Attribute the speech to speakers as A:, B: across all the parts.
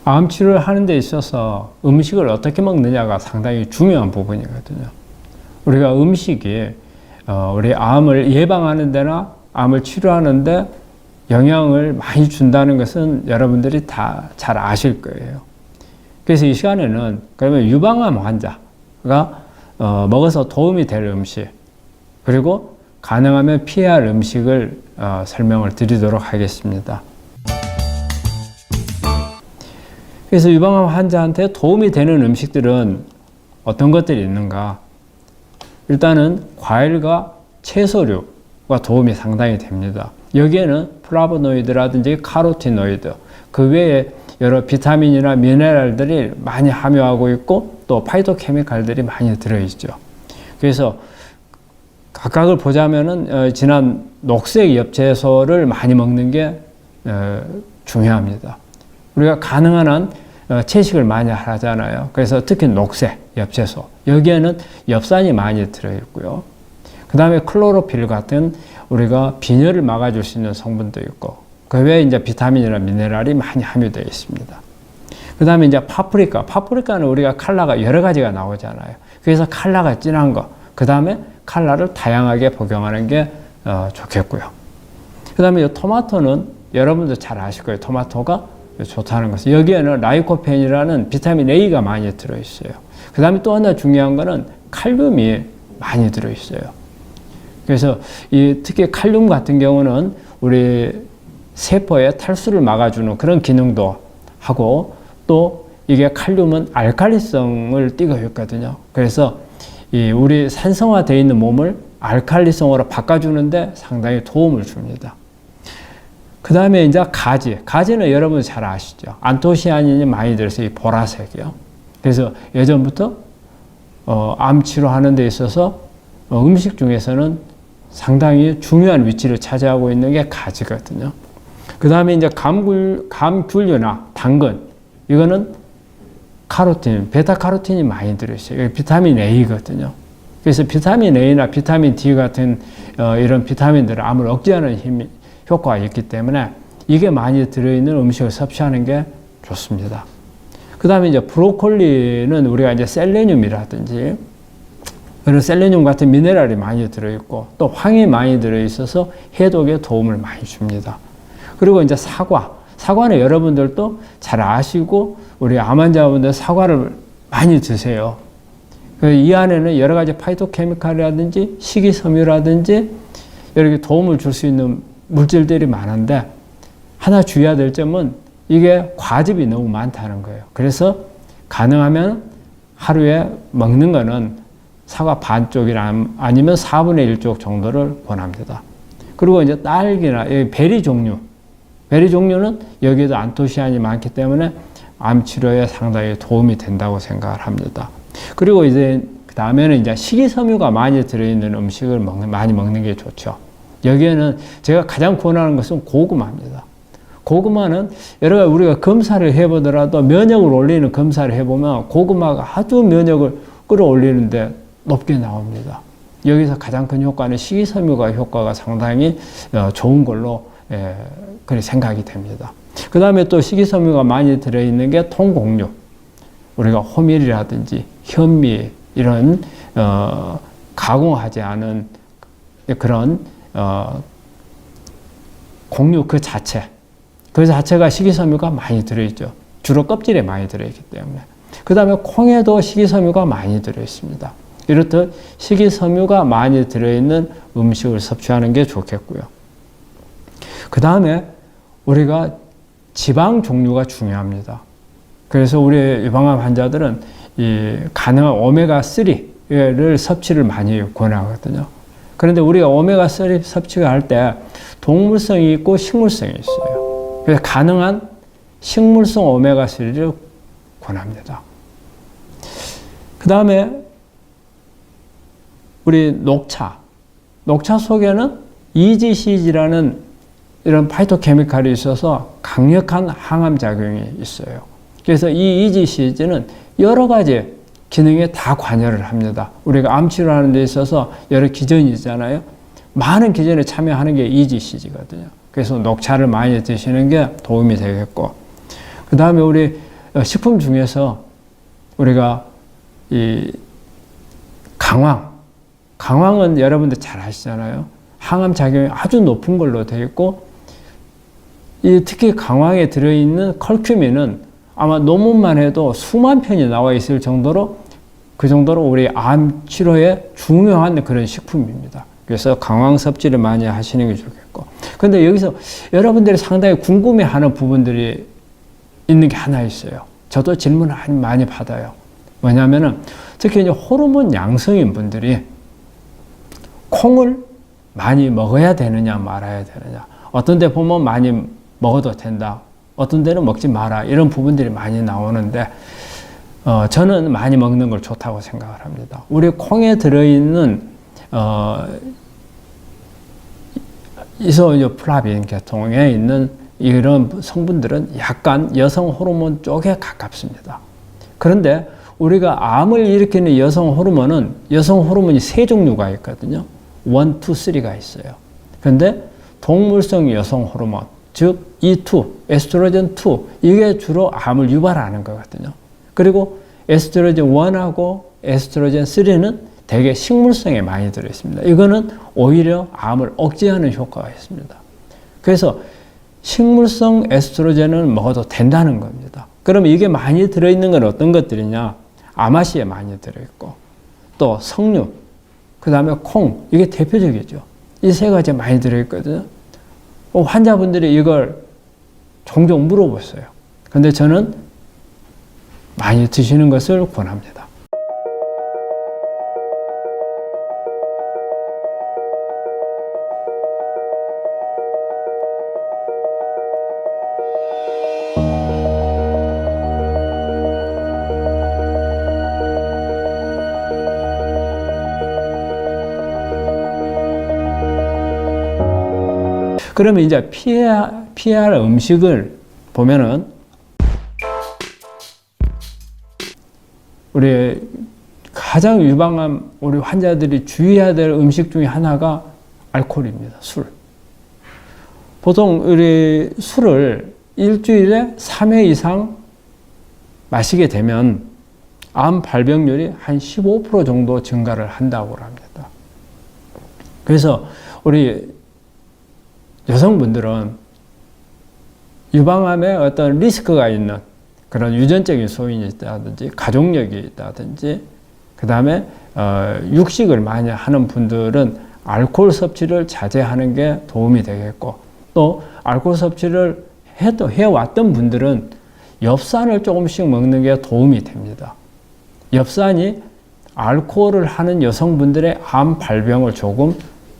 A: 암 치료를 하는 데 있어서 음식을 어떻게 먹느냐가 상당히 중요한 부분이거든요. 우리가 음식이 우리 암을 예방하는 데나 암을 치료하는 데 영향을 많이 준다는 것은 여러분들이 다 잘 아실 거예요. 그래서 이 시간에는 그러면 유방암 환자가 먹어서 도움이 될 음식, 그리고 가능하면 피해야 할 음식을 설명을 드리도록 하겠습니다. 그래서 유방암 환자한테 도움이 되는 음식들은 어떤 것들이 있는가? 일단은 과일과 채소류가 도움이 상당히 됩니다. 여기에는 플라보노이드라든지 카로티노이드, 그 외에 여러 비타민이나 미네랄들이 많이 함유하고 있고 또 파이토케미칼들이 많이 들어있죠. 그래서 각각을 보자면은 진한 녹색 엽채소를 많이 먹는 게 중요합니다. 우리가 가능한 한 채식을 많이 하잖아요. 그래서 특히 녹색 엽채소, 여기에는 엽산이 많이 들어있고요. 그 다음에 클로로필 같은 우리가 빈혈을 막아줄 수 있는 성분도 있고, 그 외에 이제 비타민이나 미네랄이 많이 함유되어 있습니다. 그 다음에 이제 파프리카는 우리가 칼라가 여러 가지가 나오잖아요. 그래서 칼라가 진한 거, 그 다음에 칼라를 다양하게 복용하는 게 좋겠고요. 그 다음에 토마토는 여러분들 잘 아실 거예요. 토마토가 좋다는 것은 여기에는 라이코펜이라는 비타민 A가 많이 들어있어요. 그 다음에 또 하나 중요한 거는 칼륨이 많이 들어있어요. 그래서 특히 칼륨 같은 경우는 우리 세포의 탈수를 막아주는 그런 기능도 하고, 또 이게 칼륨은 알칼리성을 띠고 있거든요. 그래서 우리 산성화되어 있는 몸을 알칼리성으로 바꿔주는데 상당히 도움을 줍니다. 그 다음에 이제 가지는 여러분 잘 아시죠? 안토시아닌이 많이 들어서 이 보라색이요. 그래서 예전부터 암 치료하는 데 있어서 음식 중에서는 상당히 중요한 위치를 차지하고 있는 게 가지거든요. 그 다음에 이제 감귤류나 당근, 이거는 카로틴, 베타카로틴이 많이 들어있어요. 비타민 A거든요. 그래서 비타민 A나 비타민 D 같은 이런 비타민들은 암을 억제하는 효과가 있기 때문에 이게 많이 들어있는 음식을 섭취하는 게 좋습니다. 그 다음에 이제 브로콜리는 우리가 이제 셀레늄이라든지 그런 셀레늄 같은 미네랄이 많이 들어있고 또 황이 많이 들어있어서 해독에 도움을 많이 줍니다. 그리고 이제 사과는 여러분들도 잘 아시고 우리 암 환자분들 사과를 많이 드세요. 이 안에는 여러 가지 파이토케미칼이라든지 식이섬유라든지 이렇게 도움을 줄 수 있는 물질들이 많은데, 하나 주의해야 될 점은 이게 과즙이 너무 많다는 거예요. 그래서 가능하면 하루에 먹는 거는 사과 반 쪽이나 아니면 4분의 1쪽 정도를 권합니다. 그리고 이제 딸기나 베리 종류는 여기에도 안토시아닌이 많기 때문에 암 치료에 상당히 도움이 된다고 생각을 합니다. 그리고 이제 그 다음에는 이제 식이섬유가 많이 들어있는 음식을 많이 먹는 게 좋죠. 여기에는 제가 가장 권하는 것은 고구마입니다. 고구마는 여러 가지 우리가 검사를 해보더라도 면역을 올리는 검사를 해보면 고구마가 아주 면역을 끌어올리는데 높게 나옵니다. 여기서 가장 큰 효과는 식이섬유가 효과가 상당히 좋은 걸로 그렇게 생각이 됩니다. 그 다음에 또 식이섬유가 많이 들어있는 게 통곡류. 우리가 호밀이라든지 현미 이런 가공하지 않은 그런 곡류 그 자체가 식이섬유가 많이 들어있죠. 주로 껍질에 많이 들어있기 때문에. 그 다음에 콩에도 식이섬유가 많이 들어있습니다. 이렇듯 식이섬유가 많이 들어있는 음식을 섭취하는 게 좋겠고요. 그 다음에 우리가 지방 종류가 중요합니다. 그래서 우리 유방암 환자들은 가능한 오메가3를 섭취를 많이 권하거든요. 그런데 우리가 오메가3 섭취를 할 때 동물성이 있고 식물성이 있어요. 그래서 가능한 식물성 오메가3를 권합니다. 그 다음에 우리 녹차 속에는 EGCG라는 이런 파이토케미칼이 있어서 강력한 항암작용이 있어요. 그래서 이 EGCG는 여러 가지 기능에 다 관여를 합니다. 우리가 암 치료하는 데 있어서 여러 기전이 있잖아요. 많은 기전에 참여하는 게 EGCG거든요. 그래서 녹차를 많이 드시는 게 도움이 되겠고, 그 다음에 우리 식품 중에서 우리가 이 강황은 여러분들 잘 아시잖아요. 항암 작용이 아주 높은 걸로 되어 있고, 특히 강황에 들어있는 컬큐민은 아마 논문만 해도 수만 편이 나와 있을 정도로, 그 정도로 우리 암 치료에 중요한 그런 식품입니다. 그래서 강황 섭취를 많이 하시는 게 좋겠고. 근데 여기서 여러분들이 상당히 궁금해하는 부분들이 있는 게 하나 있어요. 저도 질문을 많이 받아요. 뭐냐면은 특히 이제 호르몬 양성인 분들이 콩을 많이 먹어야 되느냐 말아야 되느냐. 어떤 데 보면 많이 먹어도 된다. 어떤 데는 먹지 마라. 이런 부분들이 많이 나오는데 저는 많이 먹는 걸 좋다고 생각을 합니다. 우리 콩에 들어있는 이소프라빈 계통에 있는 이런 성분들은 약간 여성 호르몬 쪽에 가깝습니다. 그런데 우리가 암을 일으키는 여성 호르몬이 세 종류가 있거든요. 1, 2, 3가 있어요. 그런데 동물성 여성 호르몬, 즉 E2, 에스트로겐 2, 이게 주로 암을 유발하는 거거든요. 그리고 에스트로겐 1하고 에스트로겐 3는 대개 식물성에 많이 들어있습니다. 이거는 오히려 암을 억제하는 효과가 있습니다. 그래서 식물성 에스트로겐을 먹어도 된다는 겁니다. 그럼 이게 많이 들어있는 건 어떤 것들이냐? 아마시에 많이 들어있고, 또 석류, 그 다음에 콩, 이게 대표적이죠. 이 세 가지 많이 들어있거든요. 환자분들이 이걸 종종 물어보세요. 근데 저는 많이 드시는 것을 권합니다. 그러면 이제 피해야 할 음식을 보면은 우리 가장 유방암 우리 환자들이 주의해야 될 음식 중에 하나가 알코올입니다. 술. 보통 우리 술을 일주일에 3회 이상 마시게 되면 암 발병률이 한 15% 정도 증가를 한다고 합니다. 그래서 우리 여성분들은 유방암에 어떤 리스크가 있는 그런 유전적인 소인이 있다든지 가족력이 있다든지 그 다음에 육식을 많이 하는 분들은 알코올 섭취를 자제하는 게 도움이 되겠고, 또 알코올 섭취를 해왔던 분들은 엽산을 조금씩 먹는 게 도움이 됩니다. 엽산이 알코올을 하는 여성분들의 암 발병을 조금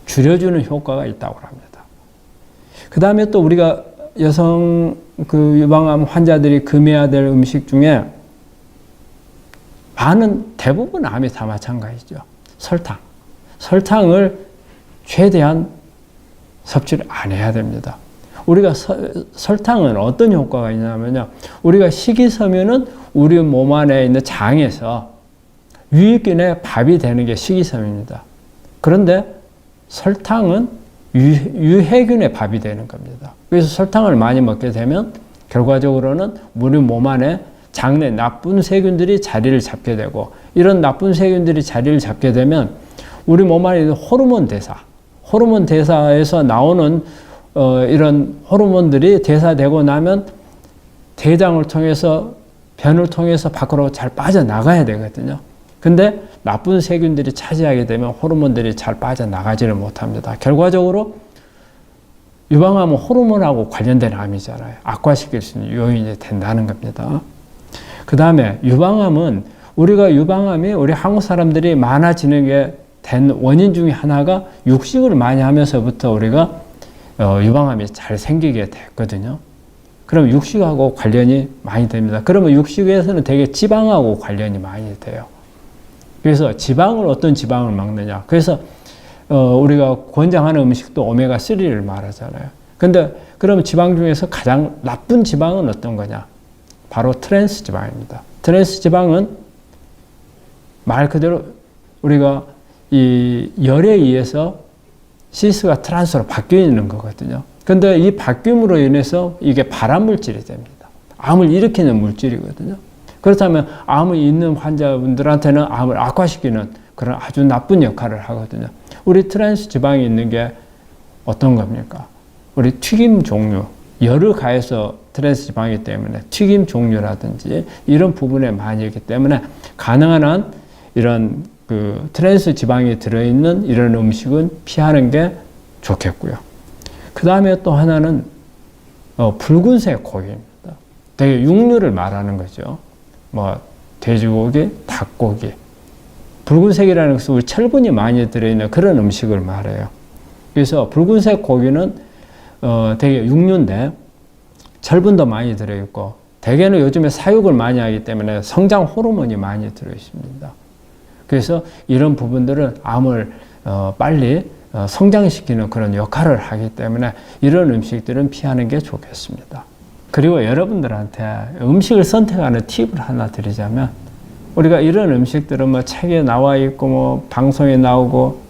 A: 줄여주는 효과가 있다고 합니다. 그 다음에 또 우리가 여성 유방암 환자들이 금해야 될 음식 중에 대부분 암이 다 마찬가지죠. 설탕을 최대한 섭취를 안 해야 됩니다. 우리가 설탕은 어떤 효과가 있냐면요. 우리가 식이섬유는 우리 몸 안에 있는 장에서 유익균의 밥이 되는 게 식이섬유입니다. 그런데 설탕은 유해균의 밥이 되는 겁니다. 그래서 설탕을 많이 먹게 되면 결과적으로는 우리 몸 안에 장내 나쁜 세균들이 자리를 잡게 되고, 이런 나쁜 세균들이 자리를 잡게 되면 우리 몸 안에 있는 호르몬 대사에서 나오는 이런 호르몬들이 대사되고 나면 대장을 통해서 변을 통해서 밖으로 잘 빠져나가야 되거든요. 근데 나쁜 세균들이 차지하게 되면 호르몬들이 잘 빠져나가지를 못합니다. 결과적으로 유방암은 호르몬하고 관련된 암이잖아요. 악화시킬 수 있는 요인이 된다는 겁니다. 그 다음에 유방암이 우리 한국 사람들이 많아지는 게 된 원인 중에 하나가 육식을 많이 하면서부터 우리가 유방암이 잘 생기게 됐거든요. 그럼 육식하고 관련이 많이 됩니다. 그러면 육식에서는 되게 지방하고 관련이 많이 돼요. 그래서 어떤 지방을 먹느냐. 그래서 우리가 권장하는 음식도 오메가3를 말하잖아요. 근데 그럼 지방 중에서 가장 나쁜 지방은 어떤 거냐? 바로 트랜스 지방입니다. 트랜스 지방은 말 그대로 우리가 이 열에 의해서 시스가 트란스로 바뀌어 있는 거거든요. 근데 이 바뀜으로 인해서 이게 발암물질이 됩니다. 암을 일으키는 물질이거든요. 그렇다면 암이 있는 환자분들한테는 암을 악화시키는 그런 아주 나쁜 역할을 하거든요. 우리 트랜스 지방이 있는 게 어떤 겁니까? 우리 튀김 종류, 열을 가해서 트랜스 지방이기 때문에 튀김 종류라든지 이런 부분에 많이 있기 때문에 가능한 한 이런 그 트랜스 지방이 들어있는 이런 음식은 피하는 게 좋겠고요. 그 다음에 또 하나는 붉은색 고기입니다. 되게 육류를 말하는 거죠. 뭐 돼지고기, 닭고기. 붉은색이라는 것은 우리 철분이 많이 들어있는 그런 음식을 말해요. 그래서 붉은색 고기는 되게 육류인데 철분도 많이 들어있고 대개는 요즘에 사육을 많이 하기 때문에 성장 호르몬이 많이 들어있습니다. 그래서 이런 부분들은 암을 빨리 성장시키는 그런 역할을 하기 때문에 이런 음식들은 피하는 게 좋겠습니다. 그리고 여러분들한테 음식을 선택하는 팁을 하나 드리자면 우리가 이런 음식들은 뭐 책에 나와 있고 뭐 방송에 나오고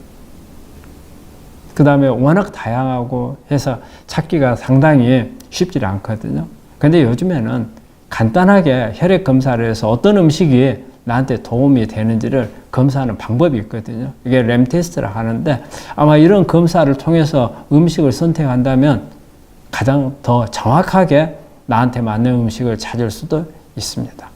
A: 그 다음에 워낙 다양하고 해서 찾기가 상당히 쉽지 않거든요. 근데 요즘에는 간단하게 혈액 검사를 해서 어떤 음식이 나한테 도움이 되는지를 검사하는 방법이 있거든요. 이게 램 테스트라 하는데 아마 이런 검사를 통해서 음식을 선택한다면 가장 더 정확하게 나한테 맞는 음식을 찾을 수도 있습니다.